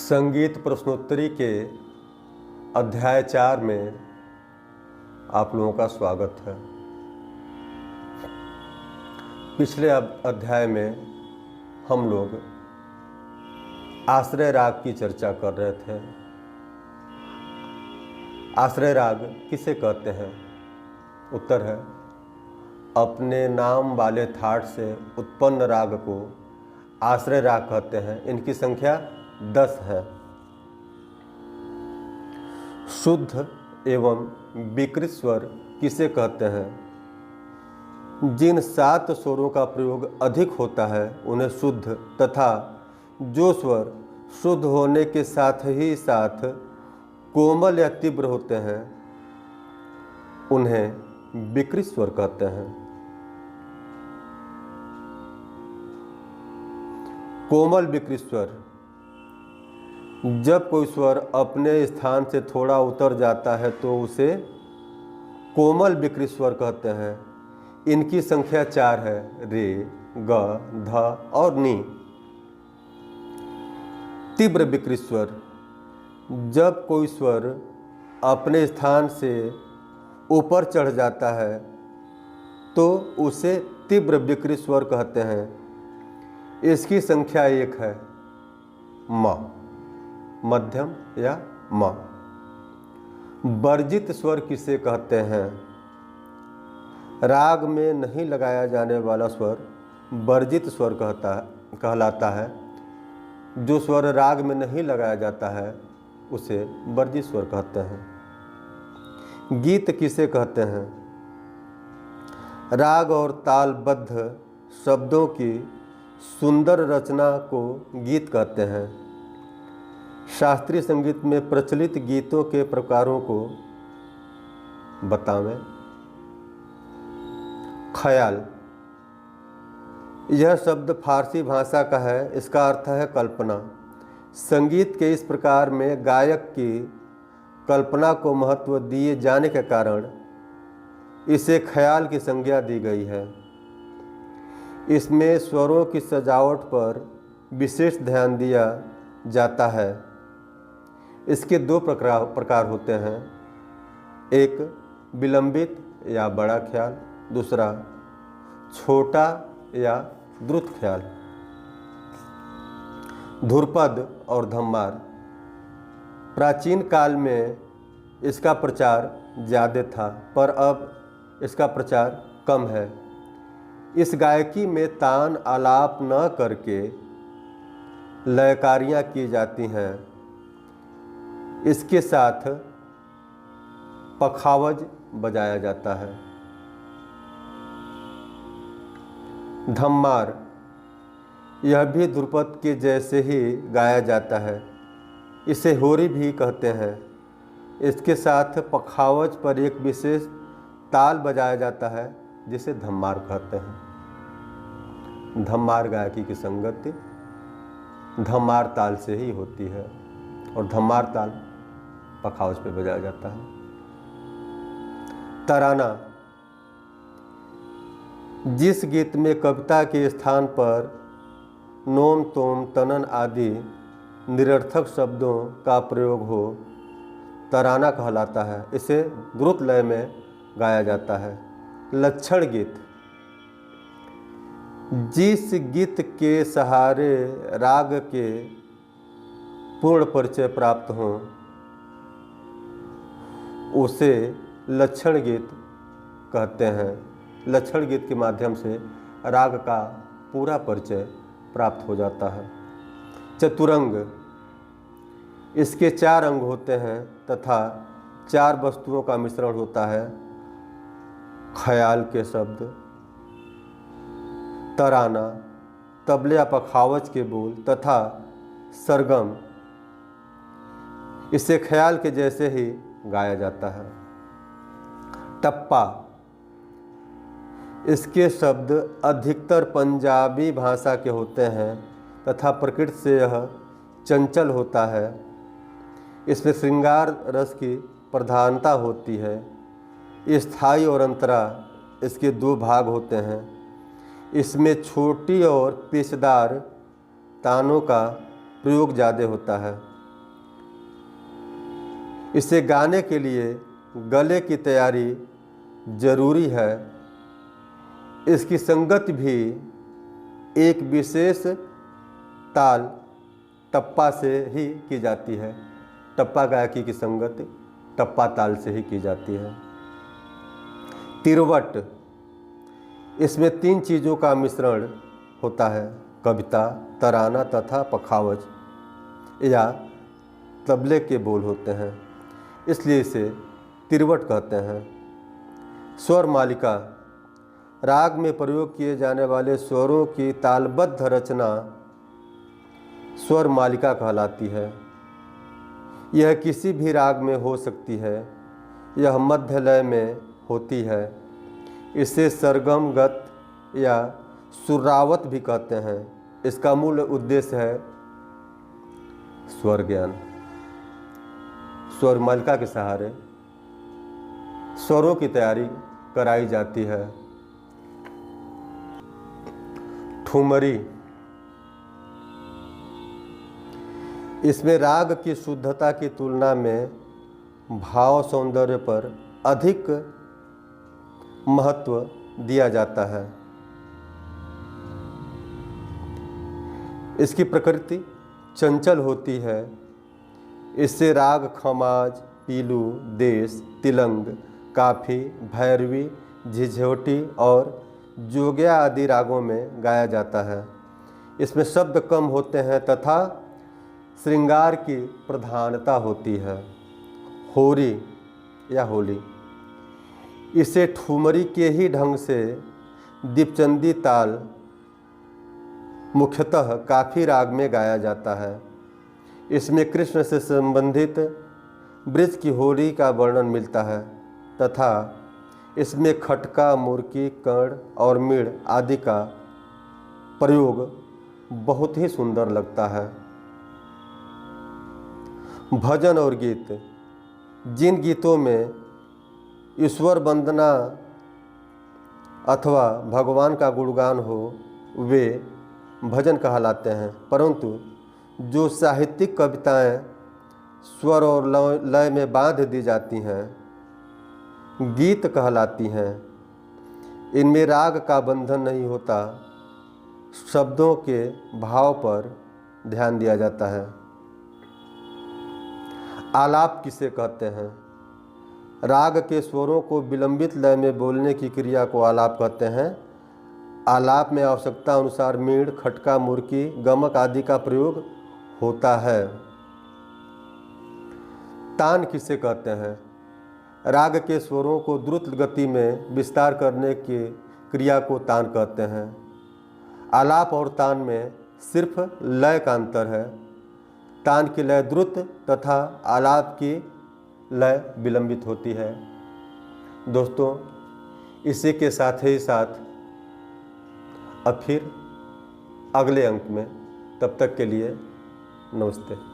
संगीत प्रश्नोत्तरी के अध्याय 4 में आप लोगों का स्वागत है। पिछले अध्याय में हम लोग आश्रय राग की चर्चा कर रहे थे। आश्रय राग किसे कहते हैं? उत्तर है, अपने नाम वाले थाट से उत्पन्न राग को आश्रय राग कहते हैं। इनकी संख्या 10 है। शुद्ध एवं विकृत स्वर किसे कहते हैं? जिन 7 स्वरों का प्रयोग अधिक होता है उन्हें शुद्ध, तथा जो स्वर शुद्ध होने के साथ ही साथ कोमल या तीव्र होते हैं उन्हें विकृत स्वर कहते हैं। कोमल विकृत स्वर, जब कोई स्वर अपने स्थान से थोड़ा उतर जाता है तो उसे कोमल विकृत स्वर कहते हैं। इनकी संख्या 4 है, रे, ग, ध और नी। तीव्र विकृत स्वर, जब कोई स्वर अपने स्थान से ऊपर चढ़ जाता है तो उसे तीव्र विकृत स्वर कहते हैं। इसकी संख्या 1 है, म, मध्यम या म। वर्जित स्वर किसे कहते हैं? राग में नहीं लगाया जाने वाला स्वर वर्जित स्वर कहलाता है। जो स्वर राग में नहीं लगाया जाता है उसे वर्जित स्वर कहते हैं। गीत किसे कहते हैं? राग और तालबद्ध शब्दों की सुंदर रचना को गीत कहते हैं। शास्त्रीय संगीत में प्रचलित गीतों के प्रकारों को बतावें। ख्याल, यह शब्द फारसी भाषा का है। इसका अर्थ है कल्पना। संगीत के इस प्रकार में गायक की कल्पना को महत्व दिए जाने के कारण इसे ख्याल की संज्ञा दी गई है। इसमें स्वरों की सजावट पर विशेष ध्यान दिया जाता है। इसके 2 प्रकार होते हैं, एक विलंबित या बड़ा ख्याल, दूसरा छोटा या द्रुत ख्याल। धुरपद और धम्मार, प्राचीन काल में इसका प्रचार ज़्यादा था पर अब इसका प्रचार कम है। इस गायकी में तान आलाप न करके लयकारियाँ की जाती हैं। इसके साथ पखावज बजाया जाता है। धम्मार, यह भी ध्रुपद के जैसे ही गाया जाता है। इसे होरी भी कहते हैं। इसके साथ पखावज पर एक विशेष ताल बजाया जाता है जिसे धम्मार कहते हैं। धम्मार गायकी की संगति धम्मार ताल से ही होती है और धम्मार ताल पखावज पे बजाया जाता है। तराना, जिस गीत में कविता के स्थान पर नोम तोम तनन आदि निरर्थक शब्दों का प्रयोग हो तराना कहलाता है। इसे द्रुत लय में गाया जाता है। लक्षण गीत, जिस गीत के सहारे राग के पूर्ण परिचय प्राप्त हो उसे लक्षण गीत कहते हैं। लक्षण गीत के माध्यम से राग का पूरा परिचय प्राप्त हो जाता है। चतुरंग, इसके 4 अंग होते हैं तथा 4 वस्तुओं का मिश्रण होता है। ख्याल के शब्द, तराना, तबले या पखावज के बोल तथा सरगम। इसे ख्याल के जैसे ही गाया जाता है। टप्पा, इसके शब्द अधिकतर पंजाबी भाषा के होते हैं तथा प्रकृति से यह चंचल होता है। इसमें श्रृंगार रस की प्रधानता होती है। स्थायी और अंतरा इसके 2 भाग होते हैं। इसमें छोटी और पेचदार तानों का प्रयोग ज़्यादा होता है। इसे गाने के लिए गले की तैयारी जरूरी है। इसकी संगत भी एक विशेष ताल टप्पा से ही की जाती है। टप्पा गायकी की संगत टप्पा ताल से ही की जाती है। तिरवट, इसमें 3 चीज़ों का मिश्रण होता है, कविता, तराना तथा पखावज या तबले के बोल होते हैं, इसलिए इसे तिरवट कहते हैं। स्वर मालिका, राग में प्रयोग किए जाने वाले स्वरों की तालबद्ध रचना स्वर मालिका कहलाती है। यह किसी भी राग में हो सकती है। यह मध्य लय में होती है। इसे सरगम, गत या सुरावत भी कहते हैं। इसका मूल उद्देश्य है स्वर ज्ञान। स्वर मालिका के सहारे स्वरों की तैयारी कराई जाती है। ठुमरी, इसमें राग की शुद्धता की तुलना में भाव सौंदर्य पर अधिक महत्व दिया जाता है। इसकी प्रकृति चंचल होती है। इससे राग खमाज, पीलू, देश, तिलंग, काफी, भैरवी, झिझोटी और जोग्या आदि रागों में गाया जाता है। इसमें शब्द कम होते हैं तथा श्रृंगार की प्रधानता होती है। होरी या होली, इसे ठुमरी के ही ढंग से दीपचंदी ताल मुख्यतः काफी राग में गाया जाता है। इसमें कृष्ण से संबंधित ब्रज की होली का वर्णन मिलता है तथा इसमें खटका, मुर्की, कर्ण और मीड़ आदि का प्रयोग बहुत ही सुंदर लगता है। भजन और गीत, जिन गीतों में ईश्वर वंदना अथवा भगवान का गुणगान हो वे भजन कहलाते हैं, परंतु जो साहित्यिक कविताएं स्वर और लय में बांध दी जाती हैं गीत कहलाती हैं। इनमें राग का बंधन नहीं होता, शब्दों के भाव पर ध्यान दिया जाता है। आलाप किसे कहते हैं? राग के स्वरों को विलंबित लय में बोलने की क्रिया को आलाप कहते हैं। आलाप में आवश्यकता अनुसार मीड़, खटका, मुर्की, गमक आदि का प्रयोग होता है। तान किसे कहते हैं? राग के स्वरों को द्रुत गति में विस्तार करने की क्रिया को तान कहते हैं। आलाप और तान में सिर्फ लय का अंतर है। तान की लय द्रुत तथा आलाप की लय विलंबित होती है। दोस्तों, इसी के साथ ही साथ अब फिर अगले अंक में, तब तक के लिए नमस्ते।